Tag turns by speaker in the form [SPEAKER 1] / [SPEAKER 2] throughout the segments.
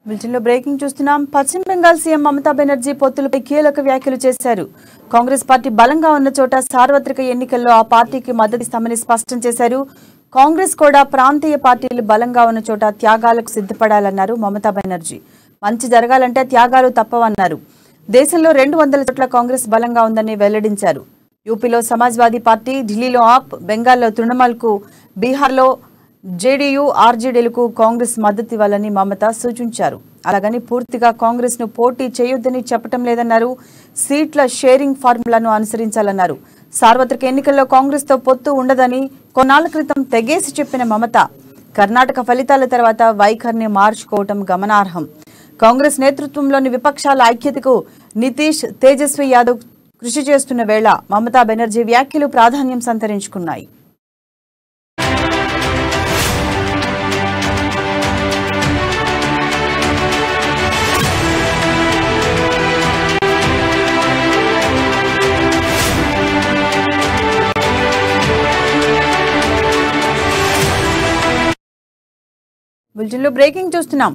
[SPEAKER 1] బులెటిన్లో బ్రేకింగ్ చూస్తున్నాం. పశ్చిమ బెంగాల్ సీఎం మమతా బెనర్జీ పొత్తులపై కీలక వ్యాఖ్యలు చేశారు. కాంగ్రెస్ పార్టీ బలంగా ఉన్న చోట సార్వత్రిక ఎన్నికల్లో ఆ పార్టీకి మద్దతిస్తామని స్పష్టం చేశారు. కాంగ్రెస్ కూడా ప్రాంతీయ పార్టీలు బలంగా ఉన్న చోట త్యాగాలకు సిద్ధపడాలన్నారు మమతా బెనర్జీ. మంచి జరగాలంటే త్యాగాలు తప్పవన్నారు. దేశంలో 200 చోట్ల కాంగ్రెస్ బలంగా ఉందని వెల్లడించారు. యూపీలో సమాజ్వాదీ పార్టీ, ఢిల్లీలో ఆప్, బెంగాల్లో తృణమూల్కు, బీహార్లో జేడీయూ, ఆర్జేడీలకు కాంగ్రెస్ మద్దతు ఇవ్వాలని మమత సూచించారు. అలాగని పూర్తిగా కాంగ్రెస్ ను పోటీ చేయొద్దని చెప్పటం లేదన్నారు. సీట్ల షేరింగ్ ఫార్ములాను అనుసరించాలన్నారు. సార్వత్రిక ఎన్నికల్లో కాంగ్రెస్ తో పొత్తు ఉండదని కొన్నాళ్ల క్రితం తెగేసి చెప్పిన మమత కర్ణాటక ఫలితాల తర్వాత వైఖరిని మార్చుకోవటం గమనార్హం. కాంగ్రెస్ నేతృత్వంలోని విపక్షాల ఐక్యతకు నితీష్, తేజస్వి యాదవ్ కృషి చేస్తున్న వేళ మమతా బెనర్జీ వ్యాఖ్యలు ప్రాధాన్యం సంతరించుకున్నాయి. బులెటిన్లో బ్రేకింగ్ చూస్తున్నాం.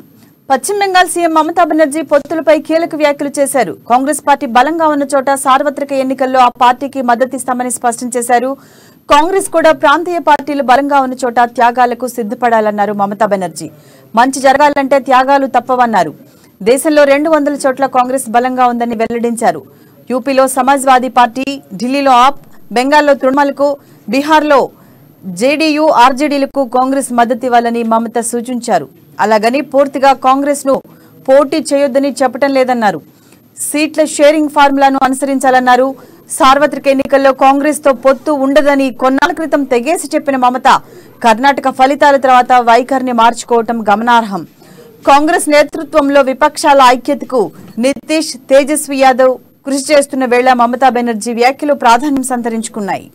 [SPEAKER 1] పశ్చిమ బెంగాల్ సీఎం మమతా బెనర్జీ పొత్తులపై కీలక వ్యాఖ్యలు చేశారు. కాంగ్రెస్ పార్టీ బలంగా ఉన్న చోట సార్వత్రిక ఎన్నికల్లో ఆ పార్టీకి మద్దతిస్తామని స్పష్టం చేశారు. కాంగ్రెస్ కూడా ప్రాంతీయ పార్టీలు బలంగా ఉన్న చోట త్యాగాలకు సిద్ధపడాలన్నారు మమతా బెనర్జీ. మంచి జరగాలంటే త్యాగాలు తప్పవన్నారు. దేశంలో 200 చోట్ల కాంగ్రెస్ బలంగా ఉందని వెల్లడించారు. యూపీలో సమాజ్వాదీ పార్టీ, ఢిల్లీలో ఆప్, బెంగాల్లో తృణమూల్కు, బీహార్లో జేడీయూ, ఆర్జేడీలకు కాంగ్రెస్ మద్దతు ఇవ్వాలని మమత సూచించారు. అలాగని పూర్తిగా కాంగ్రెస్ ను పోటీ చేయొద్దని చెప్పటం లేదన్నారు. సీట్ల షేరింగ్ ఫార్ములాను అనుసరించాలన్నారు. సార్వత్రిక ఎన్నికల్లో కాంగ్రెస్ తో పొత్తు ఉండదని కొన్నాళ్ల క్రితం తెగేసి చెప్పిన మమత కర్ణాటక ఫలితాల తర్వాత వైఖరిని మార్చుకోవటం గమనార్హం. కాంగ్రెస్ నేతృత్వంలో విపక్షాల ఐక్యతకు నితీష్, తేజస్వి యాదవ్ కృషి చేస్తున్న వేళ మమతా బెనర్జీ వ్యాఖ్యలు ప్రాధాన్యం సంతరించుకున్నాయి.